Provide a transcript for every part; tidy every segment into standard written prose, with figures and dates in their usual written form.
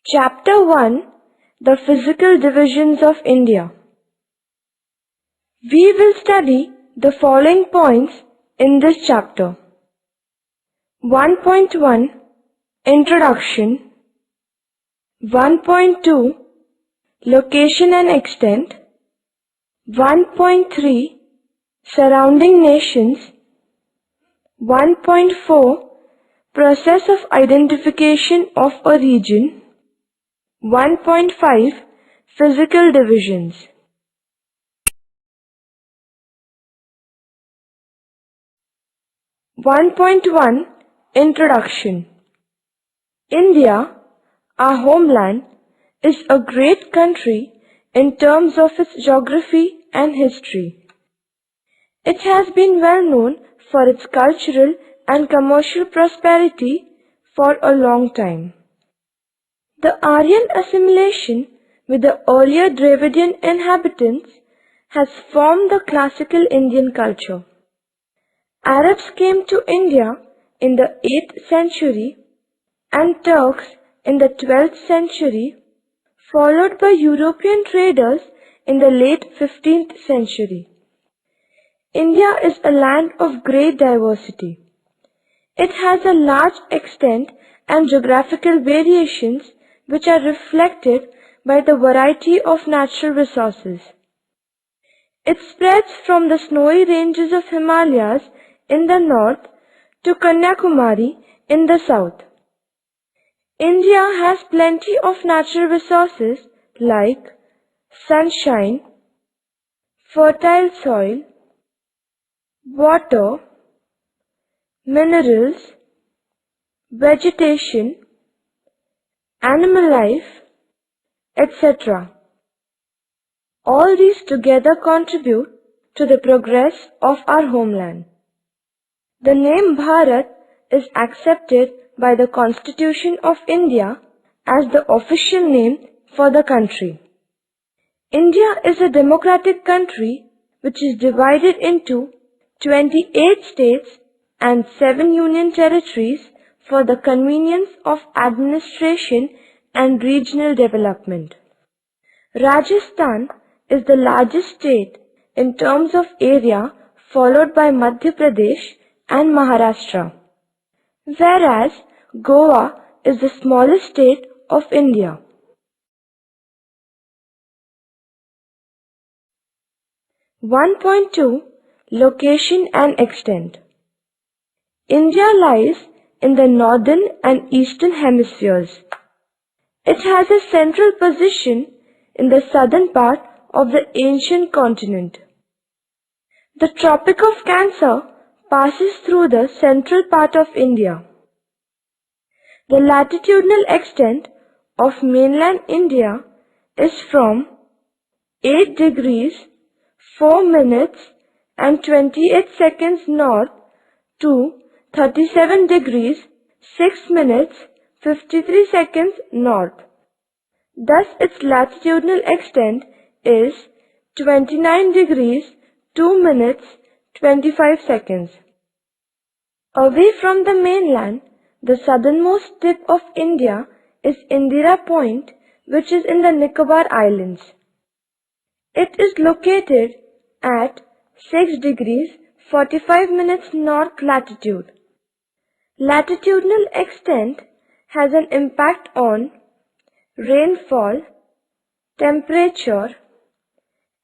Chapter 1: The Physical Divisions of India. We will study the following points in this chapter. 1.1 Introduction. 1.2 Location and Extent. 1.3 Surrounding Nations. 1.4 Process of identification of a region. 1.5 Physical Divisions. (1.1) Introduction. India, our homeland, is a great country in terms of its geography and history. It has been well known for its cultural and commercial prosperity for a long time. The Aryan assimilation with the earlier Dravidian inhabitants has formed the classical Indian culture. Arabs came to India in the 8th century and Turks in the 12th century, followed by European traders in the late 15th century. India is a land of great diversity. It has a large extent and geographical variations which are reflected by the variety of natural resources. It spreads from the snowy ranges of Himalayas in the north to Kanyakumari in the south. India has plenty of natural resources like sunshine, fertile soil, water, minerals, vegetation, animal life, etc. All these together contribute to the progress of our homeland. The name Bharat is accepted by the Constitution of India as the official name for the country. India is a democratic country which is divided into 28 states and 7 union territories for the convenience of administration and regional development. Rajasthan is the largest state in terms of area, followed by Madhya Pradesh and Maharashtra, whereas Goa is the smallest state of India. (1.2) Location and Extent. India lies in the northern and eastern hemispheres. It has a central position in the southern part of the ancient continent. The Tropic of Cancer passes through the central part of India. The latitudinal extent of mainland India is from 8 degrees 4 minutes and 28 seconds north to 37 degrees 6 minutes 53 seconds north. Thus its latitudinal extent is 29 degrees 2 minutes 25 seconds. Away from the mainland, the southernmost tip of India is Indira Point, which is in the Nicobar Islands. It is located at 6 degrees 45 minutes north latitude. Latitudinal extent has an impact on rainfall, temperature,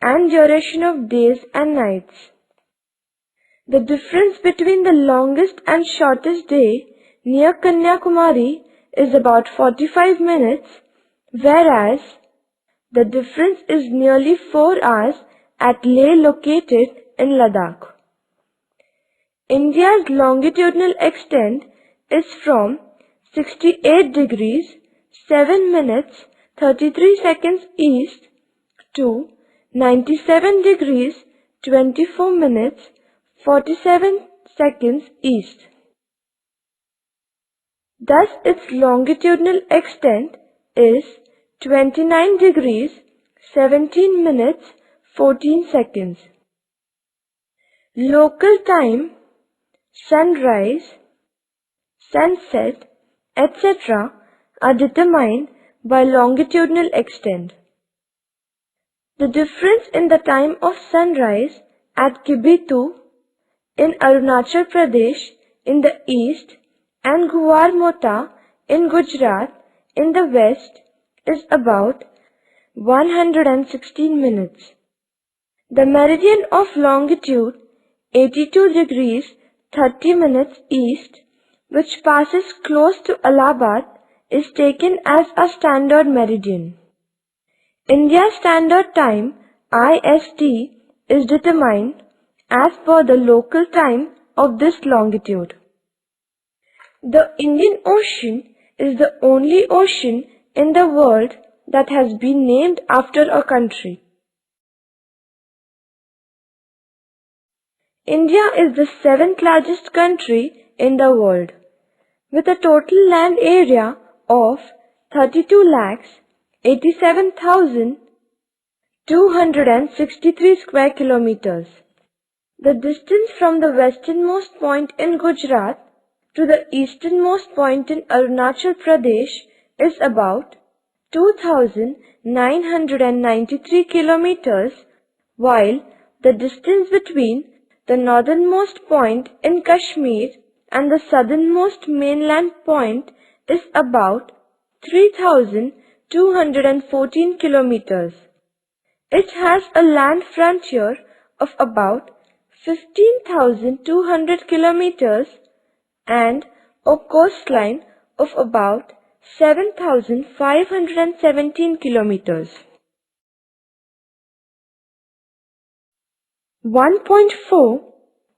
and duration of days and nights. The difference between the longest and shortest day near Kanyakumari is about 45 minutes, whereas the difference is nearly 4 hours at Leh, located in Ladakh. India's longitudinal extent is from 68 degrees 7 minutes 33 seconds east to 97 degrees 24 minutes 47 seconds east. Thus its longitudinal extent is 29 degrees 17 minutes 14 seconds. Local time, sunrise, sunset, etc. are determined by longitudinal extent. The difference in the time of sunrise at Kibitu in Arunachal Pradesh in the east and Guwar Mota in Gujarat in the west is about 116 minutes. The meridian of longitude 82 degrees 30 minutes east, which passes close to Allahabad, is taken as a standard meridian. India's Standard Time IST is determined as per the local time of this longitude. The Indian Ocean is the only ocean in the world that has been named after a country. India is the 7th largest country in the world, with a total land area of 32,87,263 square kilometers. The distance from the westernmost point in Gujarat to the easternmost point in Arunachal Pradesh is about 2,993 kilometers, while the distance between the northernmost point in Kashmir and the southernmost mainland point is about 3,214 kilometers. It has a land frontier of about 15,200 kilometers and a coastline of about 7,517 kilometers. 1.4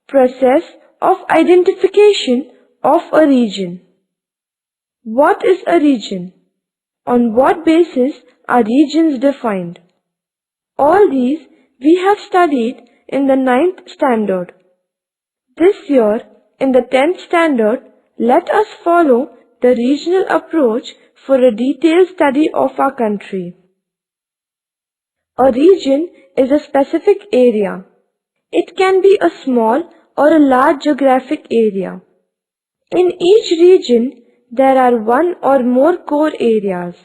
Process of identification of a region. What is a region? On what basis are regions defined? All these we have studied in the 9th standard. This year, in the 10th standard, let us follow the regional approach for a detailed study of our country. A region is a specific area. It can be a small or a large geographic area. In each region, there are one or more core areas.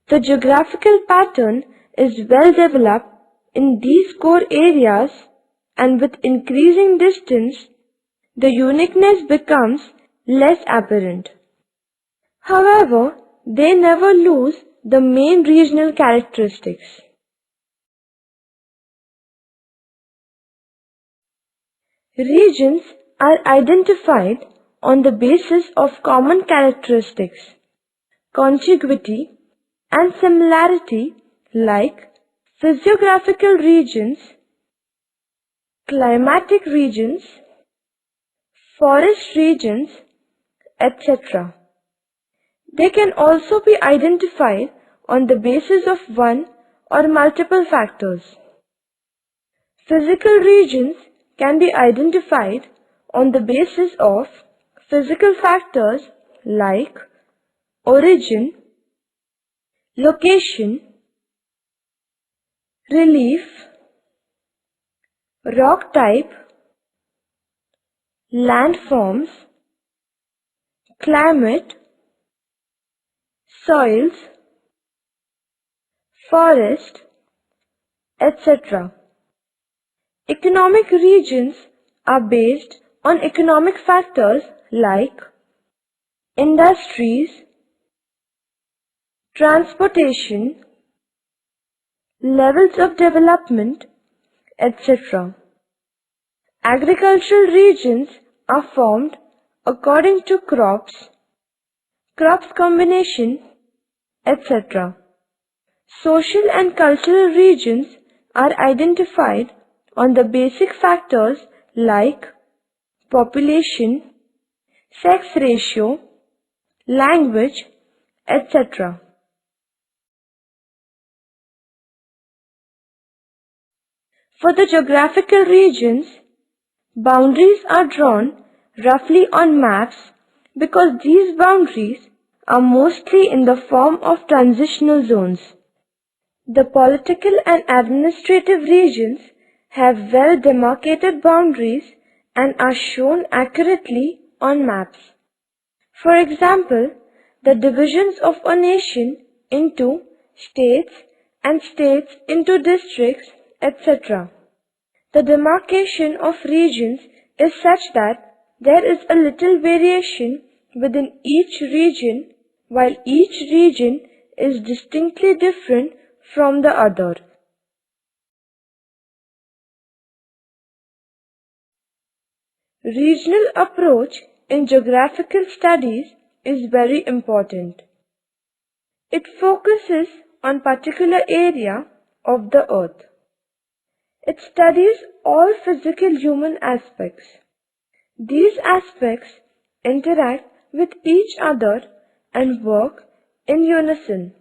The geographical pattern is well developed in these core areas, and with increasing distance, the uniqueness becomes less apparent. However, they never lose the main regional characteristics. Regions are identified on the basis of common characteristics, contiguity, and similarity like physiographical regions, climatic regions, forest regions, etc. They can also be identified on the basis of one or multiple factors. Physical regions can be identified on the basis of physical factors like origin, location, relief, rock type, landforms, climate, soils, forest, etc. Economic regions are based on economic factors like industries, transportation, levels of development, etc. Agricultural regions are formed according to crops combination, etc. Social and cultural regions are identified on the basic factors like population, sex ratio, language, etc. For the geographical regions, boundaries are drawn roughly on maps because these boundaries are mostly in the form of transitional zones. The political and administrative regions have well demarcated boundaries and are shown accurately on maps. For example, the divisions of a nation into states and states into districts, etc. The demarcation of regions is such that there is a little variation within each region, while each region is distinctly different from the other. Regional approach in geographical studies is very important. It focuses on particular area of the earth. It studies all physical human aspects. These aspects interact with each other and work in unison.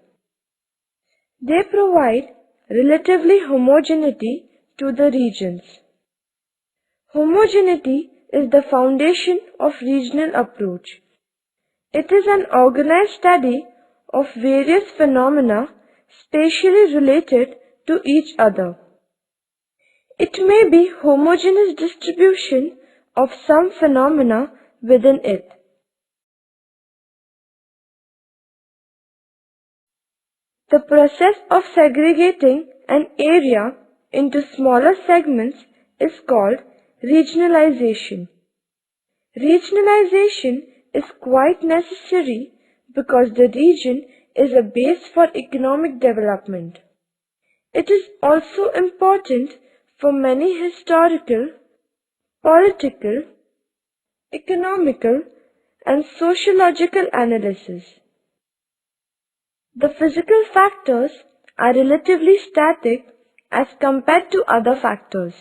They provide relatively homogeneity to the regions. Homogeneity is the foundation of regional approach. It is an organized study of various phenomena spatially related to each other. It may be homogeneous distribution of some phenomena within it. The process of segregating an area into smaller segments is called regionalization. Regionalization is quite necessary because the region is a base for economic development. It is also important for many historical, political, economical, and sociological analysis. The physical factors are relatively static as compared to other factors.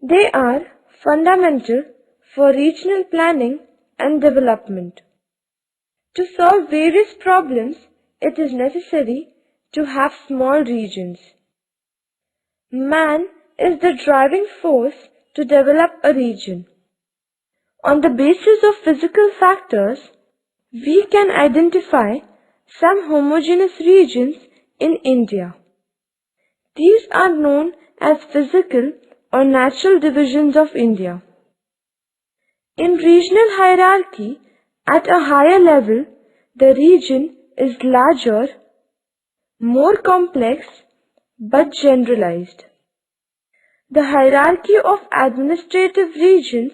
They are fundamental for regional planning and development. To solve various problems, it is necessary to have small regions. Man is the driving force to develop a region. On the basis of physical factors, we can identify some homogeneous regions in India. These are known as physical or natural divisions of India. In regional hierarchy, at a higher level, the region is larger, more complex, but generalized. The hierarchy of administrative regions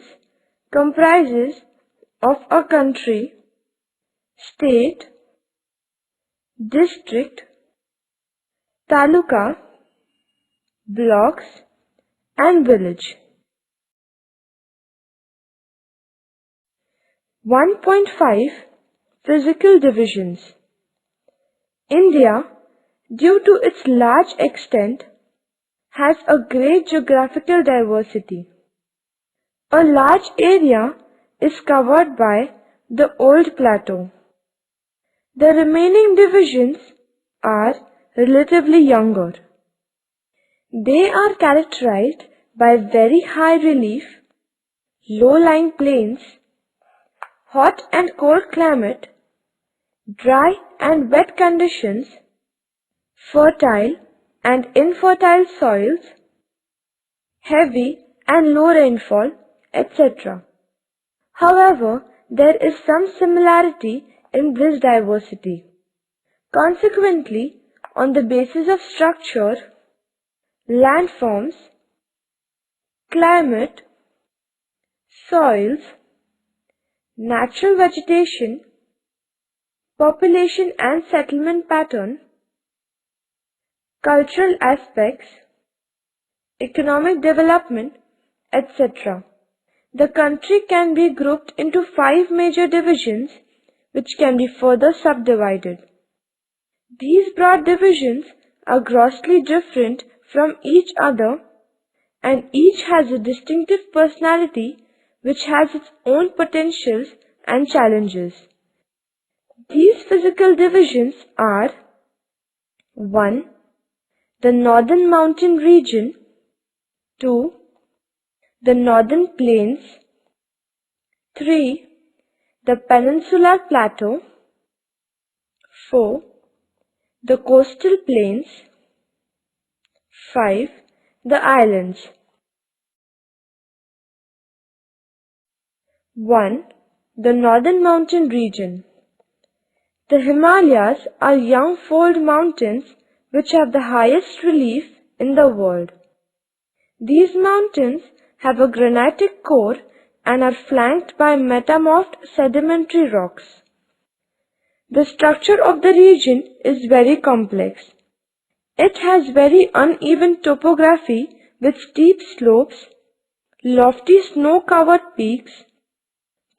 comprises of a country, state, district, taluka, blocks, and village. 1.5 Physical divisions. India, due to its large extent, has a great geographical diversity. A large area is covered by the old plateau. The remaining divisions are relatively younger. They are characterized by very high relief, low-lying plains, hot and cold climate, dry and wet conditions, fertile and infertile soils, heavy and low rainfall, etc. However, there is some similarity in this diversity. Consequently, on the basis of structure, landforms, climate, soils, natural vegetation, population and settlement pattern, cultural aspects, economic development, etc. The country can be grouped into 5 major divisions which can be further subdivided. These broad divisions are grossly different from each other and each has a distinctive personality which has its own potentials and challenges. These physical divisions are 1. The Northern Mountain Region, 2. The Northern Plains, 3. The Peninsular Plateau, 4. The Coastal Plains, 5. The Islands. 1. The Northern Mountain Region. The Himalayas are young fold mountains which have the highest relief in the world. These mountains have a granitic core and are flanked by metamorphed sedimentary rocks. The structure of the region is very complex. It has very uneven topography with steep slopes, lofty snow-covered peaks,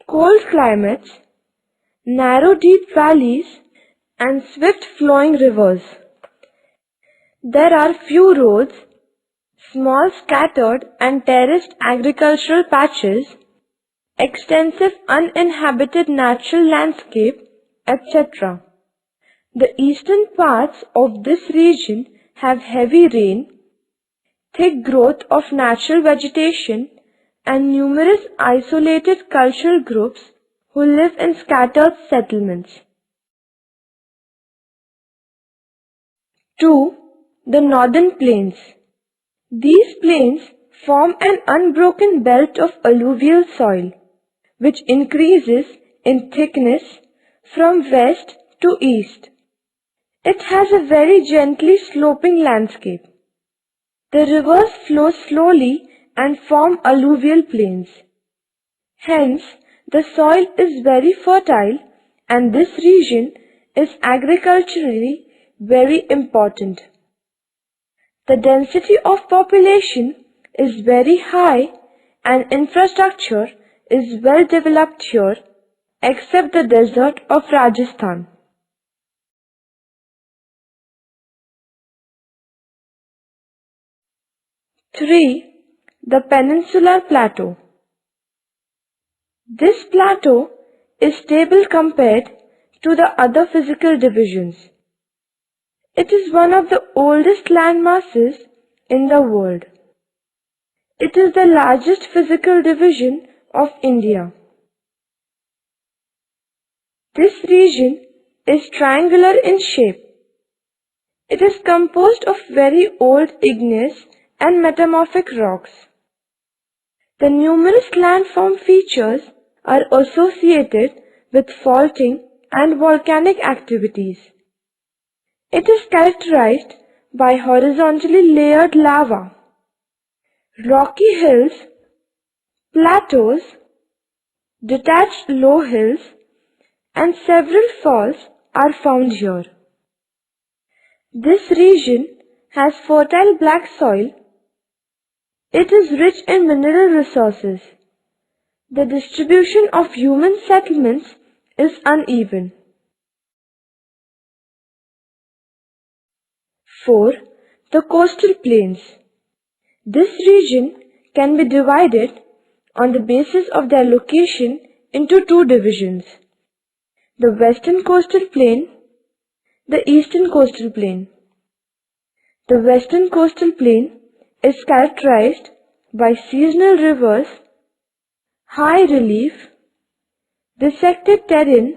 cold climates, narrow deep valleys, and swift flowing rivers. There are few roads, small scattered and terraced agricultural patches, extensive uninhabited natural landscape, etc. The eastern parts of this region have heavy rain, thick growth of natural vegetation, and numerous isolated cultural groups who live in scattered settlements. 2. The Northern Plains. These plains form an unbroken belt of alluvial soil, which increases in thickness from west to east. It has a very gently sloping landscape. The rivers flow slowly and form alluvial plains. Hence, the soil is very fertile and this region is agriculturally very important. The density of population is very high and infrastructure is well developed here except the desert of Rajasthan. 3. The Peninsular Plateau. This plateau is stable compared to the other physical divisions. It is one of the oldest land masses in the world. It is the largest physical division of India. This region is triangular in shape. It is composed of very old igneous and metamorphic rocks. The numerous landform features are associated with faulting and volcanic activities. It is characterized by horizontally layered lava, rocky hills, plateaus, detached low hills, and several falls are found here. This region has fertile black soil. It is rich in mineral resources. The distribution of human settlements is uneven. 4. The coastal plains. This region can be divided on the basis of their location into two divisions: the western coastal plain, the eastern coastal plain. The western coastal plain is characterized by seasonal rivers, high relief, dissected terrain,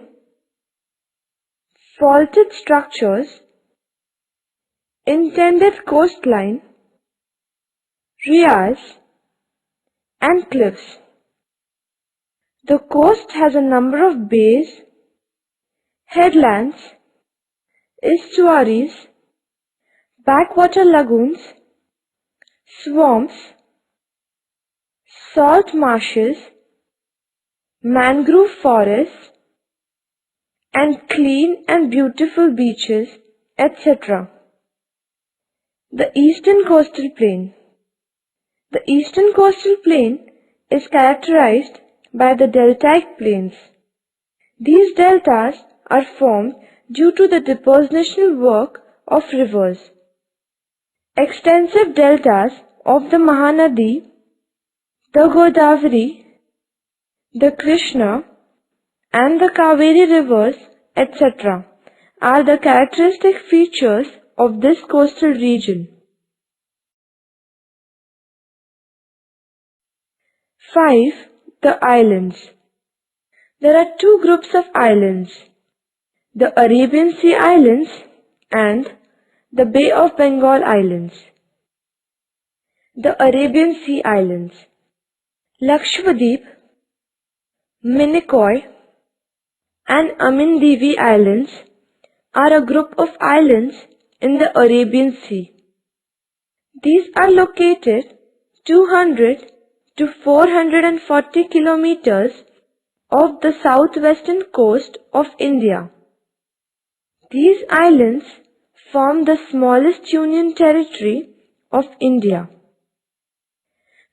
faulted structures, intended coastline, rias, and cliffs. The coast has a number of bays, headlands, estuaries, backwater lagoons, swamps, salt marshes, mangrove forests, and clean and beautiful beaches, etc. The eastern coastal plain. The eastern coastal plain is characterized by the deltaic plains. These deltas are formed due to the depositional work of rivers. Extensive deltas of the Mahanadi, the Godavari, the Krishna, and the Kaveri rivers, etc. are the characteristic features of this coastal region. 5. The islands. There are two groups of islands: the Arabian Sea Islands and the Bay of Bengal Islands. The Arabian Sea Islands. Lakshadweep, Minicoy, and Amindivi Islands are a group of islands in the Arabian Sea. These are located 200 to 440 kilometers off the southwestern coast of India. These islands form the smallest union territory of India.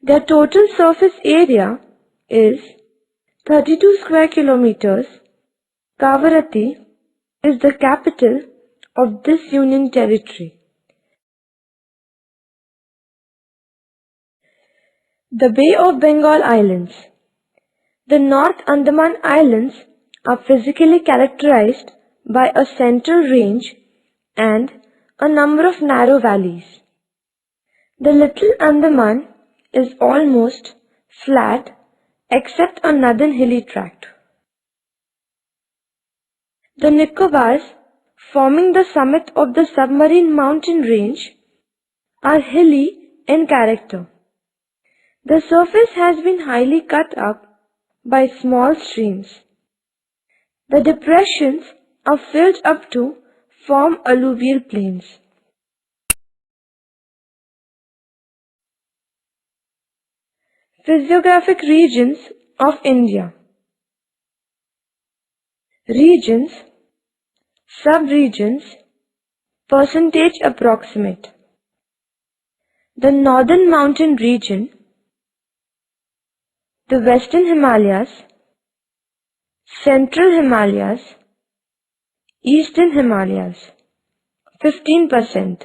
Their total surface area is 32 square kilometers. Kavaratti is the capital of this union territory. The Bay of Bengal Islands. The North Andaman Islands are physically characterized by a central range and a number of narrow valleys. The Little Andaman is almost flat except a northern hilly tract. The Nicobars, forming the summit of the submarine mountain range, are hilly in character. The surface has been highly cut up by small streams. The depressions are filled up to form alluvial plains. Physiographic regions of India. Regions, subregions, percentage approximate. The Northern Mountain Region, the Western Himalayas, Central Himalayas, Eastern Himalayas, 15%.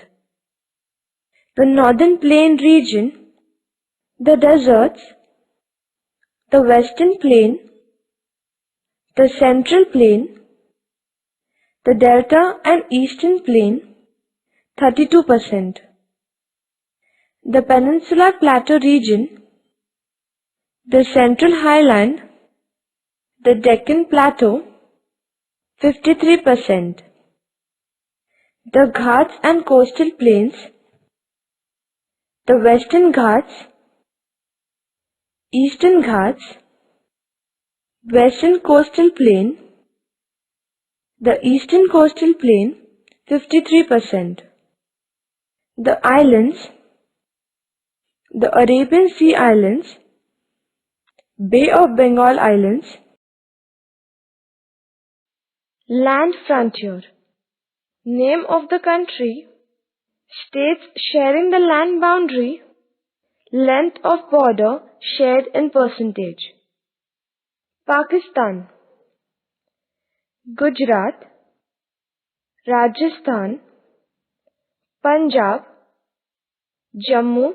The Northern Plain Region, the deserts, the Western Plain, the Central Plain, the Delta and Eastern Plain, 32%. The Peninsular Plateau region, the Central Highland, the Deccan Plateau, 53%. The Ghats and Coastal Plains, the Western Ghats, Eastern Ghats, Western Coastal Plain, the Eastern Coastal Plain, 53%. The islands, the Arabian Sea Islands, Bay of Bengal Islands. Land frontier. Name of the country, states sharing the land boundary, length of border shared in percentage. Pakistan, Gujarat, Rajasthan, Punjab, Jammu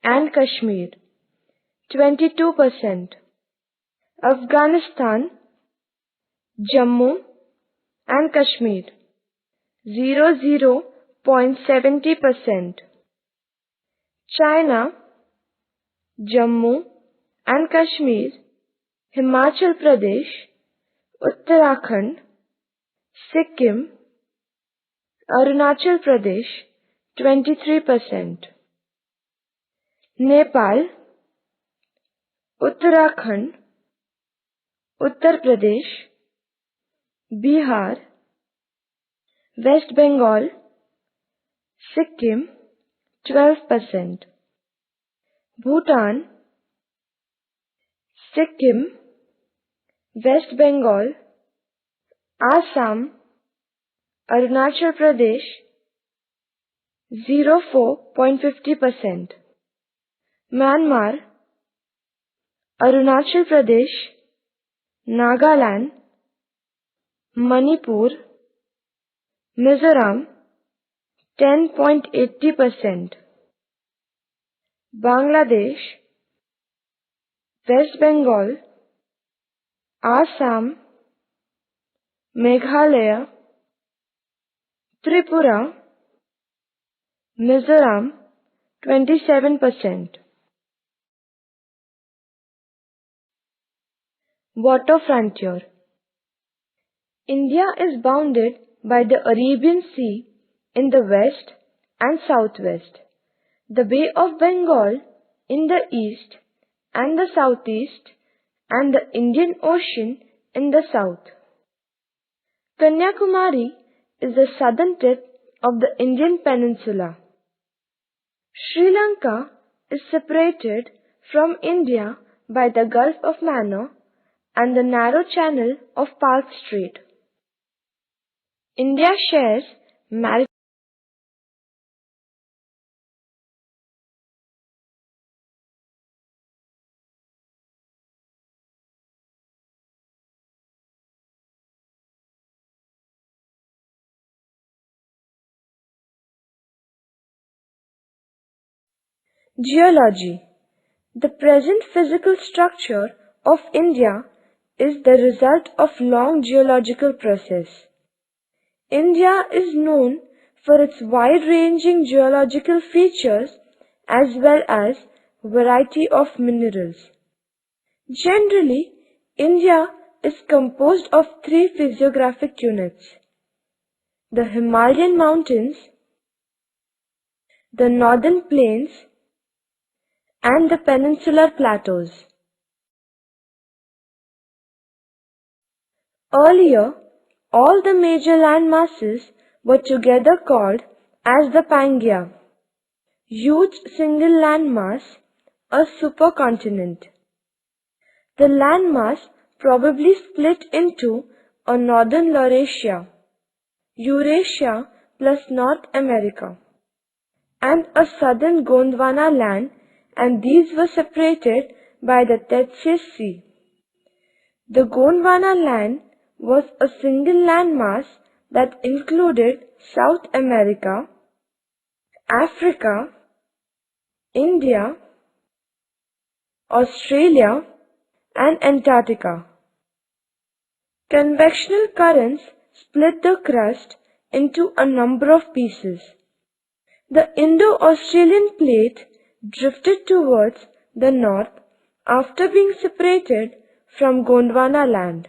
and Kashmir, 22%. Afghanistan, Jammu and Kashmir, 0.70%. China, Jammu and Kashmir, Himachal Pradesh, Uttarakhand, Sikkim, Arunachal Pradesh, 23%. Nepal, Uttarakhand, Uttar Pradesh, Bihar, West Bengal, Sikkim, 12%. Bhutan, Sikkim, West Bengal, Assam, Arunachal Pradesh, 4.50%. Myanmar, Arunachal Pradesh, Nagaland, Manipur, Mizoram, 10.80%. Bangladesh, West Bengal, Assam, Meghalaya, Tripura, Mizoram, 27%. Water frontier. India is bounded by the Arabian Sea in the west and southwest, the Bay of Bengal in the east and the southeast, and the Indian Ocean in the south. Kanyakumari is the southern tip of the Indian peninsula. Sri Lanka is separated from India by the Gulf of Mannar and the narrow channel of Park Strait. India shares maritime geology. The present physical structure of India is the result of long geological process. India is known for its wide-ranging geological features as well as variety of minerals. Generally, India is composed of three physiographic units: the Himalayan mountains, the northern plains, and the peninsular plateaus. Earlier, all the major land masses were together called as the Pangaea, huge single landmass, a supercontinent. The landmass probably split into a northern Laurasia, Eurasia plus North America, and a southern Gondwana land, and these were separated by the Tethys Sea. The Gondwana land was a single landmass that included South America, Africa, India, Australia, and Antarctica. Convectional currents split the crust into a number of pieces. The Indo-Australian plate drifted towards the north after being separated from Gondwana land.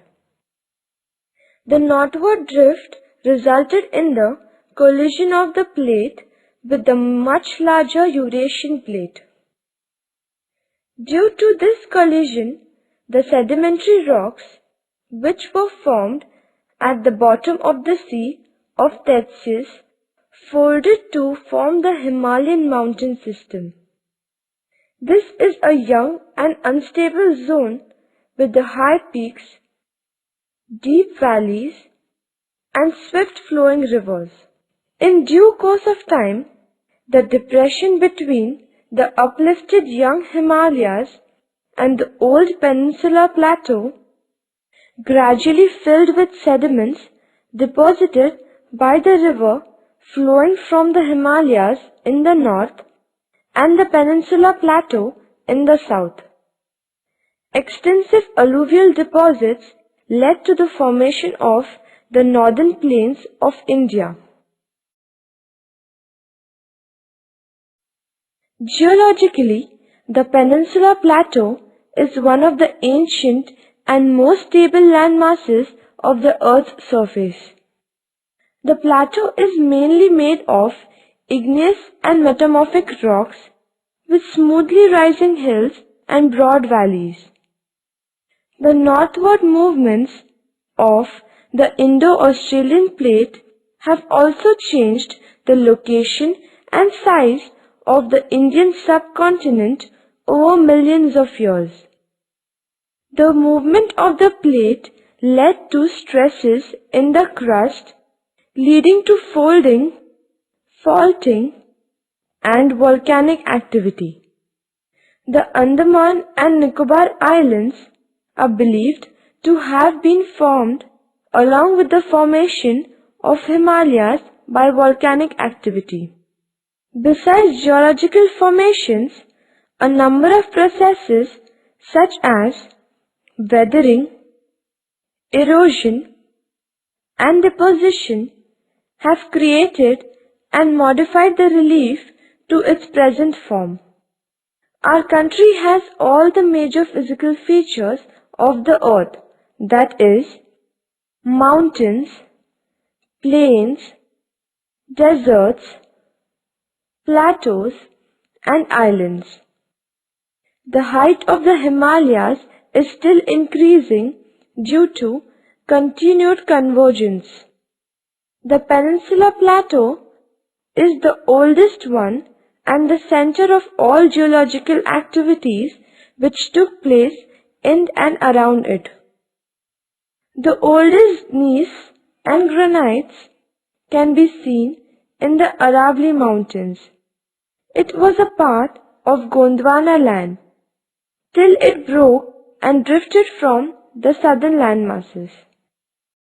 The northward drift resulted in the collision of the plate with the much larger Eurasian plate. Due to this collision, the sedimentary rocks, which were formed at the bottom of the Sea of Tethys, folded to form the Himalayan mountain system. This is a young and unstable zone with the high peaks, deep valleys, and swift-flowing rivers. In due course of time, the depression between the uplifted young Himalayas and the old Peninsula Plateau gradually filled with sediments deposited by the river flowing from the Himalayas in the north and the Peninsula Plateau in the south. Extensive alluvial deposits led to the formation of the northern plains of India. Geologically, the Peninsula Plateau is one of the ancient and most stable landmasses of the Earth's surface. The plateau is mainly made of igneous and metamorphic rocks with smoothly rising hills and broad valleys. The northward movements of the Indo-Australian plate have also changed the location and size of the Indian subcontinent over millions of years. The movement of the plate led to stresses in the crust, leading to folding, faulting, and volcanic activity. The Andaman and Nicobar Islands are believed to have been formed along with the formation of Himalayas by volcanic activity. Besides geological formations, a number of processes such as weathering, erosion, and deposition have created and modified the relief to its present form. Our country has all the major physical features of the earth, that is, mountains, plains, deserts, plateaus, and islands. The height of the Himalayas is still increasing due to continued convergence. The Peninsula Plateau is the oldest one and the center of all geological activities which took place in and around it. The oldest gneiss and granites can be seen in the Aravalli Mountains. It was a part of Gondwana land till it broke and drifted from the southern land masses.